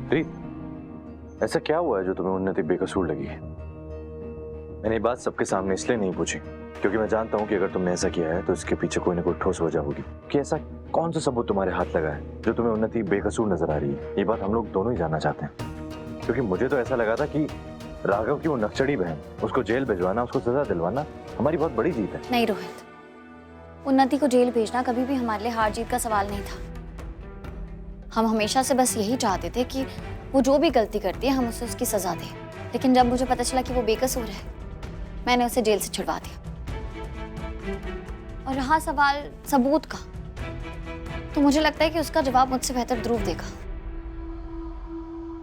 प्रीत, ऐसा क्या हुआ है जो तुम्हें उन्नति बेकसूर लगी है? मैंने ये बात सबके सामने इसलिए नहीं पूछी क्योंकि मैं जानता हूँ कि अगर तुमने ऐसा किया है तो इसके पीछे कोई ना कोई ठोस वजह होगी। कि ऐसा कौन सा सबूत तुम्हारे हाथ लगा है जो तुम्हें उन्नति बेकसूर नजर आ रही है? ये बात हम लोग दोनों ही जानना चाहते हैं, क्योंकि मुझे तो ऐसा लगा था कि राघव की वो नक्सड़ी बहन, उसको जेल भिजवाना, उसको सजा दिलवाना हमारी बहुत बड़ी जीत है। नहीं रोहित, उन्नति को जेल भेजना कभी भी हमारे लिए हार जीत का सवाल नहीं था। हम हमेशा से बस यही चाहते थे कि वो जो भी गलती करती है हम उसे उसकी सजा दें। लेकिन जब मुझे पता चला कि वो बेकसूर है, मैंने उसे जेल से छुड़वा दिया। और रहा सवाल सबूत का, तो मुझे लगता है कि उसका जवाब मुझसे बेहतर ध्रुव देगा।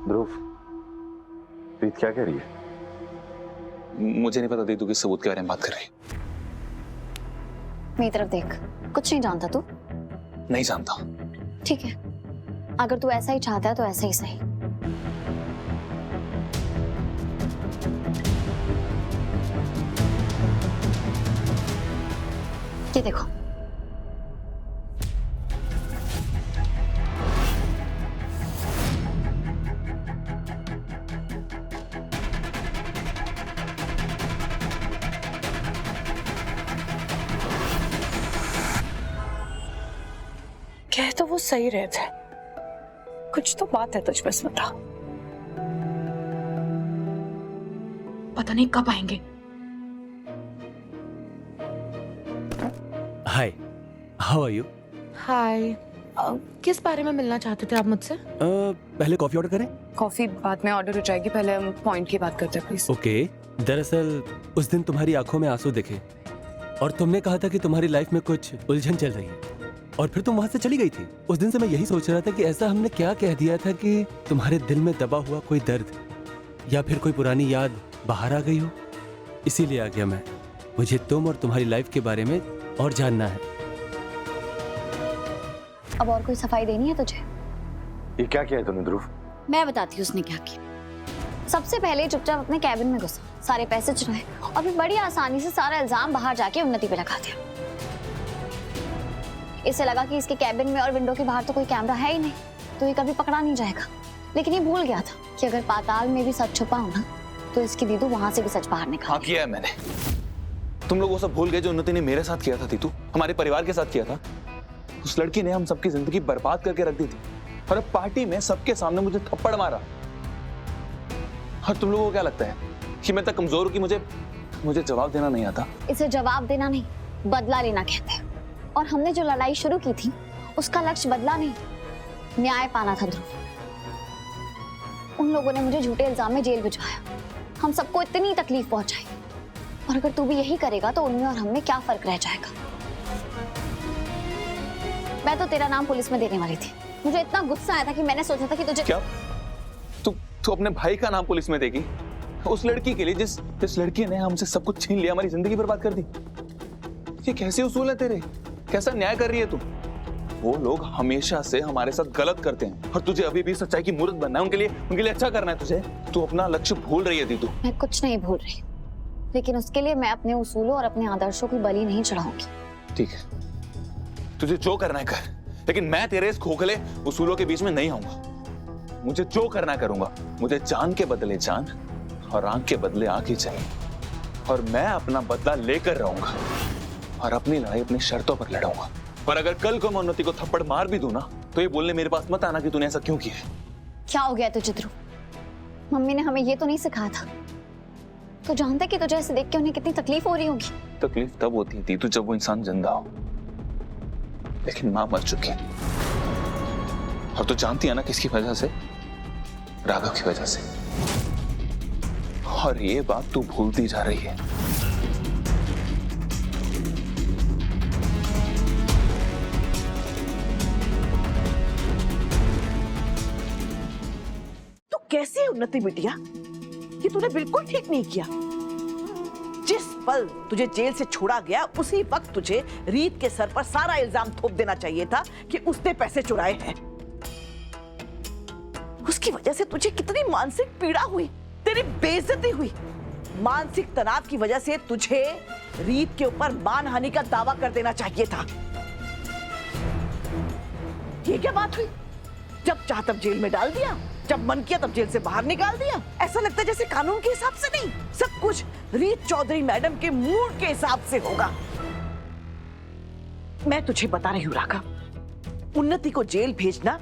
ध्रुव, प्रीत क्या कह रही है? मुझे नहीं पता दीदू किस सबूत के बारे में बात कर रही है। मेरी तरफ देख, कुछ नहीं जानता तू? नहीं जानता। ठीक है, अगर तू ऐसा ही चाहता है तो ऐसा ही सही। ये देखो, कह तो वो सही रहे थे, कुछ तो बात है तुझ में स्मिता। पता नहीं कब आएंगे। हाय, हाउ आर यू? हाय, किस बारे में मिलना चाहते थे आप मुझसे? पहले कॉफी ऑर्डर करें? कॉफी बाद में ऑर्डर हो जाएगी, पहले हम पॉइंट की बात करते हैं प्लीज। ओके। दरअसल उस दिन तुम्हारी आंखों में आंसू दिखे और तुमने कहा था कि तुम्हारी लाइफ में कुछ उलझन चल रही है और फिर तुम वहां से चली गई थी। उस दिन से मैं यही सोच रहा था कि ऐसा हमने क्या कह दिया था कि तुम्हारे दिल में दबा हुआ कोई दर्द या फिर कोई पुरानी याद बाहर आ गई हो। इसीलिए आ गया मैं। मुझे तुम और तुम्हारी लाइफ के बारे में और जानना है। अब और कोई सफाई देनी है तुझे? ये क्या किया है तुमने ध्रुव? मैं बताती हूँ उसने क्या किया। सबसे पहले चुपचाप अपने कैबिन में घुसा, सारे पैसे चुराए और फिर बड़ी आसानी से सारा इल्जाम बाहर जाके उन्नति पे लगा दिया। इसे लगा कि इसके कैबिन में और विंडो के बाहर तो कोई कैमरा है ही नहीं, तो ये कभी पकड़ा नहीं जाएगा। लेकिन ये भूल गया था कि अगर पाताल में भी सच छुपा हो ना, तो इसकी दीदू वहां से भी सच बाहर निकाल। हाँ किया है मैंने। तुम लोग वो सब भूल गए जो उन्नति ने मेरे साथ किया था दीदू, हमारे परिवार के साथ किया था। उस लड़की ने हम सबकी जिंदगी बर्बाद करके रख दी थी और अब पार्टी में सबके सामने मुझे थप्पड़ मारा। और तुम लोगों को क्या लगता है कि मैं इतना कमजोर हूं कि मुझे जवाब देना नहीं आता? इसे जवाब देना नहीं, बदला लेना कहते हैं। और हमने जो लड़ाई शुरू की थी उसका लक्ष्य बदला नहीं, न्याय पाना था ध्रुव। उन लोगों ने मुझे झूठे इल्जाम में जेल भिजवाया, हम सबको इतनी तकलीफ पहुंचाई। और अगर तू भी यही करेगा तो उनमें और हममें क्या फर्क रह जाएगा? मैं तो तेरा नाम पुलिस में देने वाली थी। मुझे इतना गुस्सा आया था कि मैंने सोचा था कि तुझे। क्या तू अपने भाई का नाम पुलिस में देगी उस लड़की के लिए जिस लड़की ने हमसे सब कुछ छीन लिया, हमारी जिंदगी बर्बाद कर दी? ये कैसे उसूल है तेरे? कैसा न्याय कर रही है तू? वो लोग हमेशा से हमारे साथ गलत करते हैं और तुझे अभी भी सच्चाई की मूर्त बनना है, उनके लिए अच्छा करना है तुझे। तू अपना लक्ष्य भूल रही है दीदू। मैं कुछ नहीं भूल रही, लेकिन उसके लिए मैं अपने उसूलों और अपने आदर्शों की बलि नहीं चढ़ाऊंगी। ठीक है, तुझे जो करना है कर, लेकिन मैं तेरे इस खोखले उसूलों के बीच में नहीं आऊंगा। मुझे जो करना करूंगा। मुझे जान के बदले जान और आंख के बदले आंख ही चाहिए। और मैं अपना बदला लेकर रहूंगा और अपनी लड़ाई अपनी शर्तों पर लड़ूंगा। और अगर कल को मैं उन्नति को थप्पड़ मार भी दूं ना, तो ये बोलने मेरे पास मत आना कि तूने ऐसा क्यों किया है। क्या हो गया तुझे ध्रुव? मम्मी ने हमें ये तो नहीं सिखाया था। तो जानता है कि तुझे ऐसे देख के उन्हें कितनी तकलीफ हो रही होगी। तकलीफ तब होती थी तो जब वो इंसान जिंदा हो, लेकिन मां मर चुकी है। और तू जानती है ना किसकी वजह से? राघव की वजह से। और ये बात तू भूलती जा रही है। तू कैसी है उन्नति बिटिया? ये तूने बिल्कुल ठीक नहीं किया। जिस पल तुझे जेल से छोड़ा गया उसी वक्त तुझे रीत के सर पर सारा इल्जाम थोप देना चाहिए था कि उसने पैसे चुराए हैं। उसकी वजह से तुझे कितनी मानसिक पीड़ा हुई, तेरी बेइज्जती हुई। मानसिक तनाव की वजह से तुझे रीत के ऊपर मानहानि का दावा कर देना चाहिए था। ये क्या बात हुई? जब चाह तब जेल में डाल दिया, जब मन किया तब जेल से बाहर निकाल दिया। ऐसा लगता है जैसे कानून के हिसाब से नहीं, सब कुछ रीत चौधरी मैडम के मूड के हिसाब से होगा। मैं तुझे बता रही हूँ राघव, उन्नति को जेल भेजना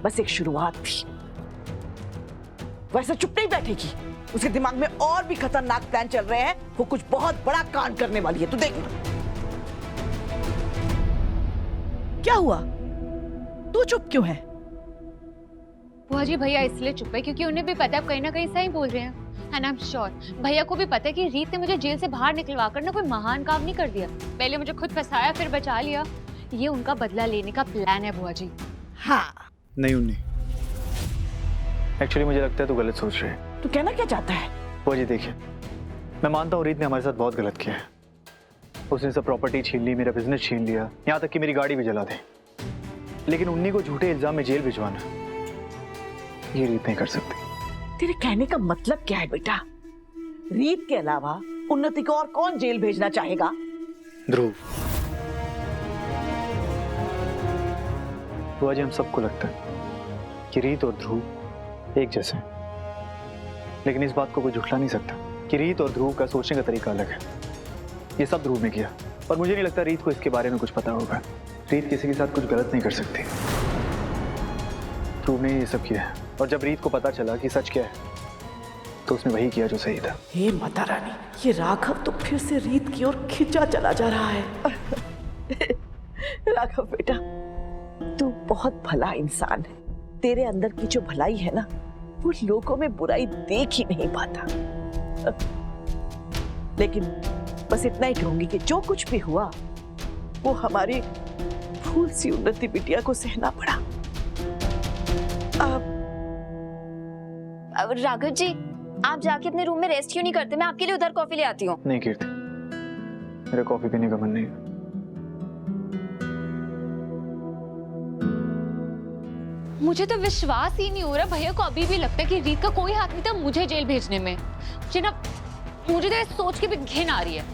बस एक शुरुआत थी। वैसे चुप नहीं बैठेगी, उसके दिमाग में और भी खतरनाक प्लान चल रहे हैं। वो कुछ बहुत बड़ा कांड करने वाली है, तू देख। क्या हुआ, तू चुप क्यों है? बुआ जी भैया इसलिए चुप है क्योंकि उन्हें भी पता है कहीं ना कहीं सही बोल रहे हैं। एंड आई एम श्योर भैया को भी पता है कि रीत ने मुझे जेल से बाहर निकलवा कर ना कोई महान काम नहीं कर दिया। पहले मुझे खुद फंसाया फिर बचा लिया। ये उनका बदला लेने का प्लान है बुआ जी। हाँ नहीं उन्नी, एक्चुअली मुझे लगता है तू गलत सोच रही है। तू कहना क्या चाहता है? बुआ जी देखिए, मैं मानता हूँ रीत ने हमारे साथ बहुत गलत किया है। उसने सब प्रॉपर्टी छीन ली, मेरा बिजनेस छीन लिया, यहाँ तक कि मेरी गाड़ी भी जला दी। लेकिन उन्नी को झूठे इल्जाम में जेल भिजवाना, ये रीत नहीं कर सकती। तेरे कहने का मतलब क्या है बेटा? रीत के अलावा उन्नति को और कौन जेल भेजना चाहेगा? ध्रुव। बुआ जी हम सबको लगता है कि रीत और ध्रुव एक जैसे हैं, लेकिन इस बात को कोई झुठला नहीं सकता कि रीत और ध्रुव का सोचने का तरीका अलग है। ये सब ध्रुव ने किया और मुझे नहीं लगता रीत को इसके बारे में कुछ पता होगा। रीत किसी के साथ कुछ गलत नहीं कर सकती, ध्रुव ने ये सब किया है। और जब रीत को पता चला कि सच क्या है तो उसने वही किया जो सही था। हे माता रानी, ये राघव तो फिर से रीत की ओर खिंचा चला जा रहा है। राघव बेटा, तू बहुत भला इंसान है। तेरे अंदर की जो भलाई है ना, वो लोगों में बुराई देख ही नहीं पाता। लेकिन बस इतना ही कहूंगी कि जो कुछ भी हुआ वो हमारी भूल सी उन्नति बिटिया को सहना पड़ा। अब राघव जी, आप जाके अपने रूम में रेस्ट क्यों नहीं करते? मैं आपके लिए उधर कॉफी ले आती हूँ। नहीं कीर्ति, मेरा कॉफी पीने का मन नहीं है। मुझे तो विश्वास ही नहीं हो रहा भैया को अभी भी लगता है कि रीत का कोई हाथ नहीं था मुझे जेल भेजने में। मुझे तो ये सोच के भी घिन आ रही है।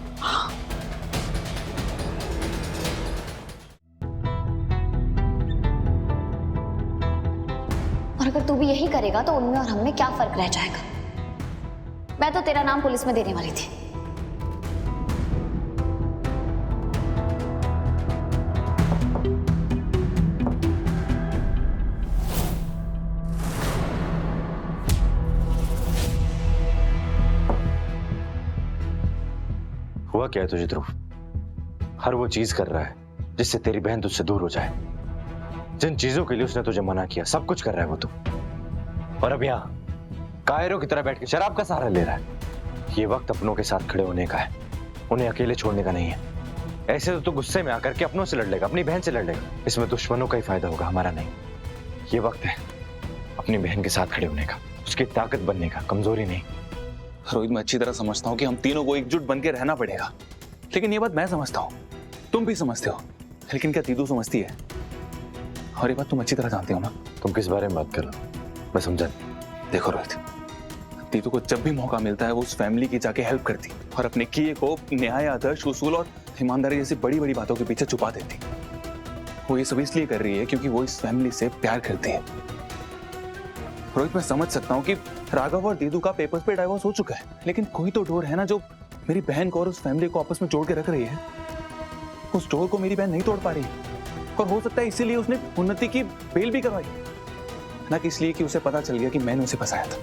और अगर तू भी यही करेगा तो उनमें और हम में क्या फर्क रह जाएगा? मैं तो तेरा नाम पुलिस में देने वाली थी। हुआ क्या है तुझे ध्रुव? हर वो चीज कर रहा है जिससे तेरी बहन तुझसे दूर हो जाए। जिन चीजों के लिए उसने तुझे मना किया सब कुछ कर रहा है वो तू। और अब यहाँ कायरों की तरह बैठ के शराब का सहारा ले रहा है। ये वक्त अपनों के साथ खड़े होने का है, उन्हें अकेले छोड़ने का नहीं है। ऐसे तो तू गुस्से में आकर के अपनों से लड़ लेगा, अपनी बहन से लड़ लेगा। इसमें दुश्मनों का ही फायदा होगा, हमारा नहीं। ये वक्त है अपनी बहन के साथ खड़े होने का, उसकी ताकत बनने का, कमजोरी नहीं। रोहित, मैं अच्छी तरह समझता हूँ कि हम तीनों को एकजुट बन के रहना पड़ेगा, लेकिन ये बात मैं समझता हूँ, तुम भी समझते हो, लेकिन क्या दीदू समझती है? और ये बात तुम अच्छी तरह जानते हो ना। तुम किस बारे में बात कर रहे हो? मैं समझा। देखो रोहित, दीदू को जब भी मौका मिलता है वो उस फैमिली की जाके हेल्प करती और अपने किए को न्याय, आदर्श, उसूल और ईमानदारी जैसी बड़ी बड़ी बातों के पीछे छुपा देती। वो ये सब इसलिए कर रही है क्योंकि वो इस फैमिली से प्यार करती है। रोहित, मैं समझ सकता हूँ कि राघव और दीदू का पेपर्स पे डाइवोर्स हो चुका है, लेकिन कोई तो डोर है ना जो मेरी बहन को और उस फैमिली को आपस में जोड़ के रख रही है। उस डोर को मेरी बहन नहीं तोड़ पा रही और हो सकता है इसीलिए उसने उन्नति की बेल भी करवाई, ना कि इसलिए कि उसे पता चल गया कि मैंने उसे फंसाया था।